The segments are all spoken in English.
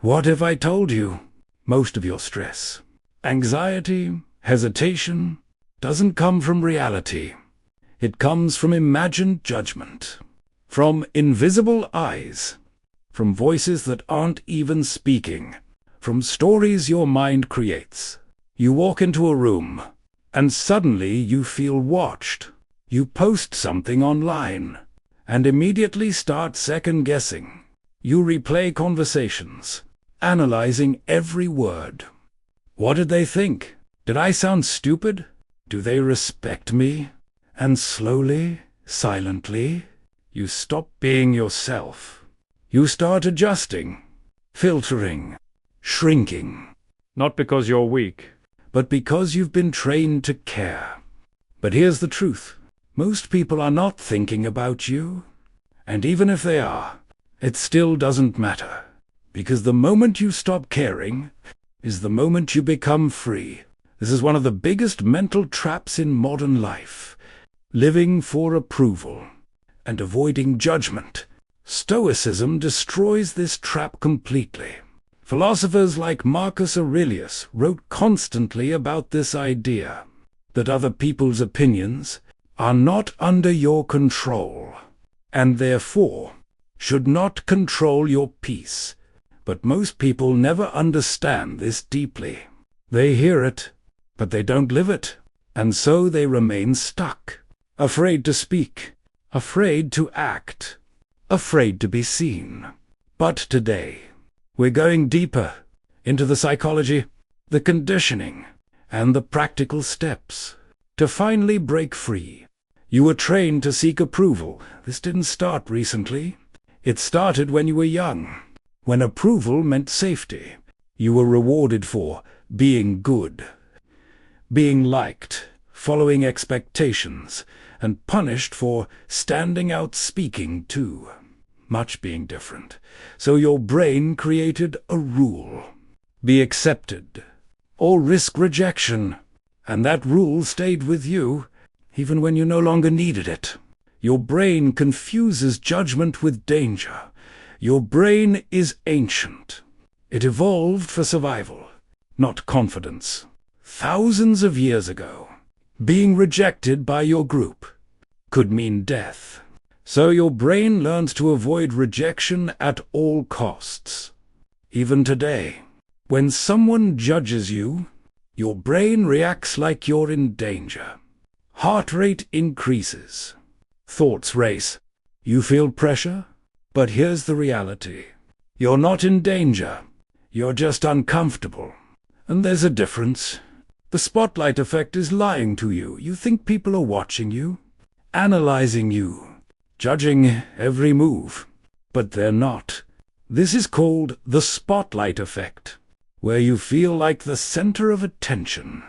What if I told you most of your stress, anxiety, hesitation doesn't come from reality? It comes from imagined judgment, from invisible eyes, from voices that aren't even speaking, from stories your mind creates. You walk into a room, and suddenly you feel watched. You post something online, and immediately start second-guessing. You replay conversations, analyzing every word. What did they think? Did I sound stupid? Do they respect me? And slowly, silently, you stop being yourself. You start adjusting, filtering, shrinking. Not because you're weak, but because you've been trained to care. But here's the truth. Most people are not thinking about you. And even if they are, it still doesn't matter. Because the moment you stop caring is the moment you become free. This is one of the biggest mental traps in modern life. Living for approval and avoiding judgment. Stoicism destroys this trap completely. Philosophers like Marcus Aurelius wrote constantly about this idea, that other people's opinions are not under your control, and therefore should not control your peace. But most people never understand this deeply. They hear it, but they don't live it, and so they remain stuck, afraid to speak, afraid to act, afraid to be seen. But today, we're going deeper into the psychology, the conditioning, and the practical steps to finally break free. You were trained to seek approval. This didn't start recently. It started when you were young, when approval meant safety. You were rewarded for being good, being liked, following expectations, and punished for standing out, speaking too. Much being different. So your brain created a rule. Be accepted, or risk rejection. And that rule stayed with you, even when you no longer needed it. Your brain confuses judgment with danger. Your brain is ancient. It evolved for survival, not confidence. Thousands of years ago, being rejected by your group could mean death. So your brain learns to avoid rejection at all costs. Even today, when someone judges you, your brain reacts like you're in danger. Heart rate increases. Thoughts race. You feel pressure? But here's the reality. You're not in danger. You're just uncomfortable. And there's a difference. The spotlight effect is lying to you. You think people are watching you, analyzing you, judging every move. But they're not. This is called the spotlight effect, where you feel like the center of attention.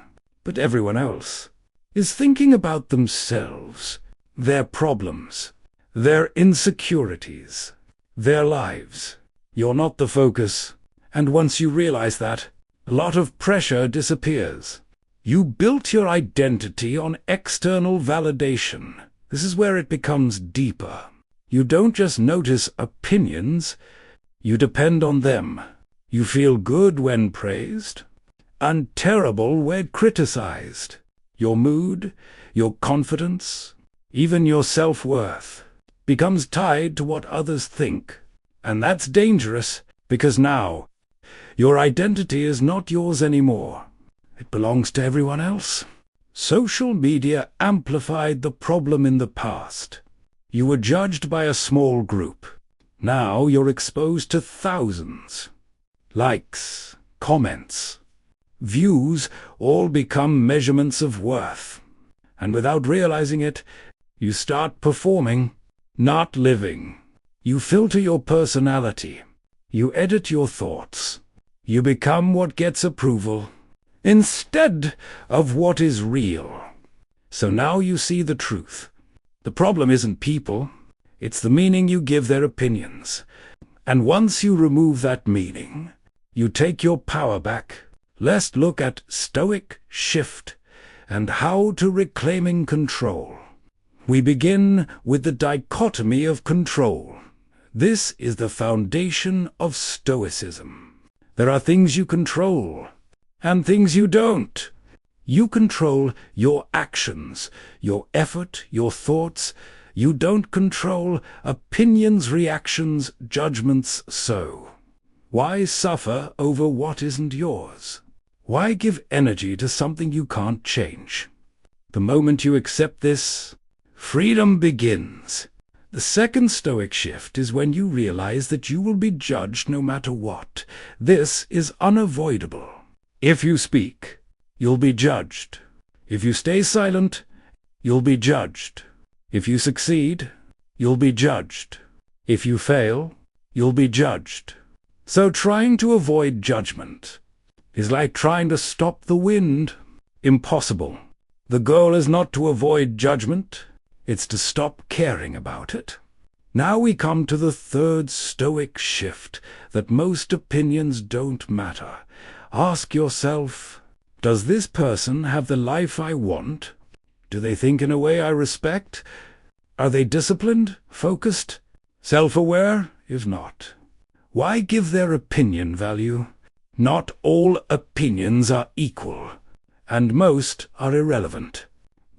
But everyone else is thinking about themselves, their problems, their insecurities, their lives. You're not the focus. And once you realize that, a lot of pressure disappears. You built your identity on external validation. This is where it becomes deeper. You don't just notice opinions, you depend on them. You feel good when praised, and terrible when criticized. Your mood, your confidence, even your self-worth becomes tied to what others think. And that's dangerous, because now your identity is not yours anymore. It belongs to everyone else. Social media amplified the problem in the past. You were judged by a small group. Now you're exposed to thousands. Likes, comments, views all become measurements of worth. And without realizing it, you start performing, not living. You filter your personality. You edit your thoughts. You become what gets approval, instead of what is real. So now you see the truth. The problem isn't people, it's the meaning you give their opinions. And once you remove that meaning, you take your power back. Let's look at Stoic shift and how to reclaiming control. We begin with the dichotomy of control. This is the foundation of Stoicism. There are things you control and things you don't. You control your actions, your effort, your thoughts. You don't control opinions, reactions, judgments. So why suffer over what isn't yours? Why give energy to something you can't change? The moment you accept this, freedom begins. The second Stoic shift is when you realize that you will be judged no matter what. This is unavoidable. If you speak, you'll be judged. If you stay silent, you'll be judged. If you succeed, you'll be judged. If you fail, you'll be judged. So trying to avoid judgment is like trying to stop the wind. Impossible. The goal is not to avoid judgment, it's to stop caring about it. Now we come to the third Stoic shift, that most opinions don't matter. Ask yourself, does this person have the life I want? Do they think in a way I respect? Are they disciplined, focused, self-aware? If not, why give their opinion value? Not all opinions are equal, and most are irrelevant.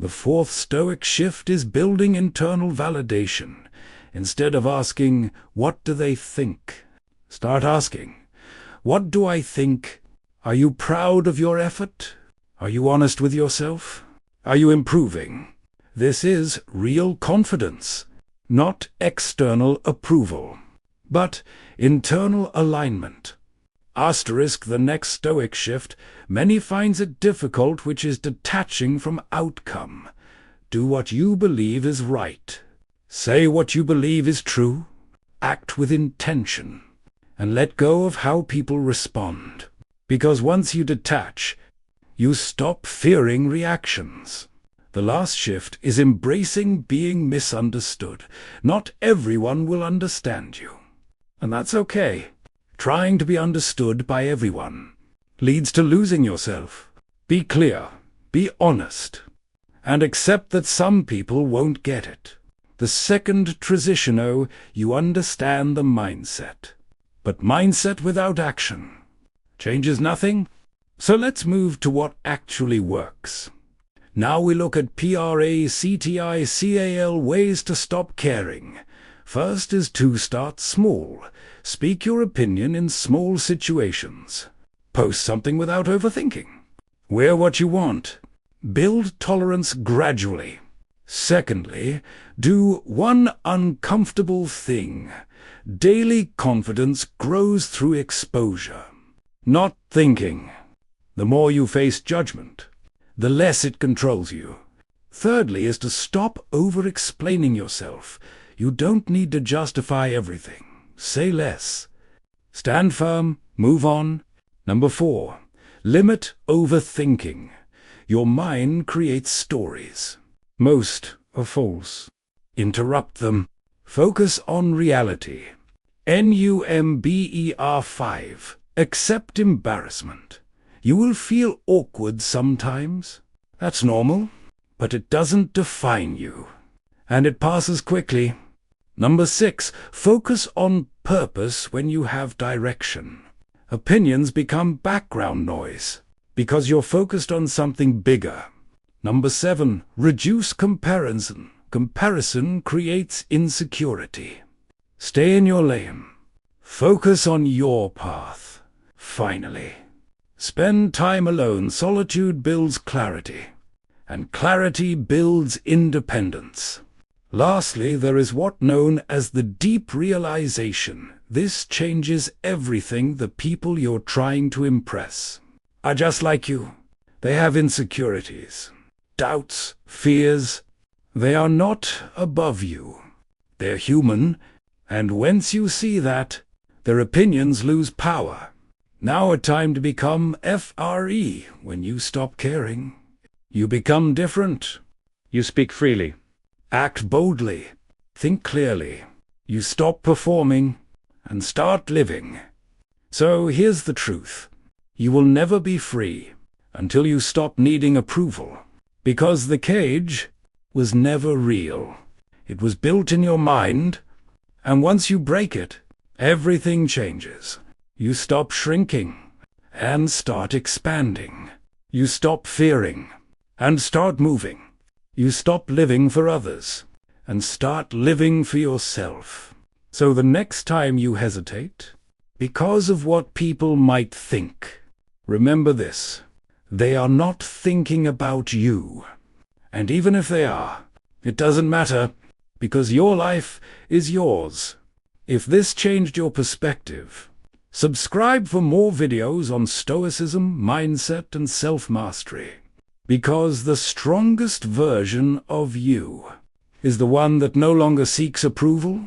The fourth Stoic shift is building internal validation. Instead of asking, what do they think? Start asking, what do I think? Are you proud of your effort? Are you honest with yourself? Are you improving? This is real confidence, not external approval, but internal alignment. Asterisk the next Stoic shift, many finds it difficult, which is detaching from outcome. Do what you believe is right. Say what you believe is true. Act with intention. And let go of how people respond. Because once you detach, you stop fearing reactions. The last shift is embracing being misunderstood. Not everyone will understand you. And that's okay. Trying to be understood by everyone leads to losing yourself. Be clear, be honest, and accept that some people won't get it. The second transition, you understand the mindset. But mindset without action changes nothing. So let's move to what actually works. Now we look at practical ways to stop caring. First is to start small. Speak your opinion in small situations. Post something without overthinking. Wear what you want. Build tolerance gradually. Secondly, do one uncomfortable thing. Daily confidence grows through exposure, not thinking. The more you face judgment, the less it controls you. Thirdly is to stop over-explaining yourself. You don't need to justify everything. Say less. Stand firm, move on. Number 4, limit overthinking. Your mind creates stories. Most are false. Interrupt them. Focus on reality. Number 5. Accept embarrassment. You will feel awkward sometimes. That's normal, but it doesn't define you. And it passes quickly. Number 6. Focus on purpose when you have direction. Opinions become background noise because you're focused on something bigger. Number 7. Reduce comparison. Comparison creates insecurity. Stay in your lane. Focus on your path. Finally, spend time alone. Solitude builds clarity, and clarity builds independence. Lastly, there is what known as the deep realization. This changes everything. The people you're trying to impress are just like you. They have insecurities, doubts, fears. They are not above you. They're human, and once you see that, their opinions lose power. Now a time to become free. When you stop caring, you become different. You speak freely. Act boldly. Think clearly. You stop performing and start living. So here's the truth. You will never be free until you stop needing approval. Because the cage was never real. It was built in your mind, and once you break it, everything changes. You stop shrinking and start expanding. You stop fearing and start moving. You stop living for others and start living for yourself. So the next time you hesitate, because of what people might think, remember this: they are not thinking about you. And even if they are, it doesn't matter, because your life is yours. If this changed your perspective, subscribe for more videos on Stoicism, mindset, and self-mastery. Because the strongest version of you is the one that no longer seeks approval,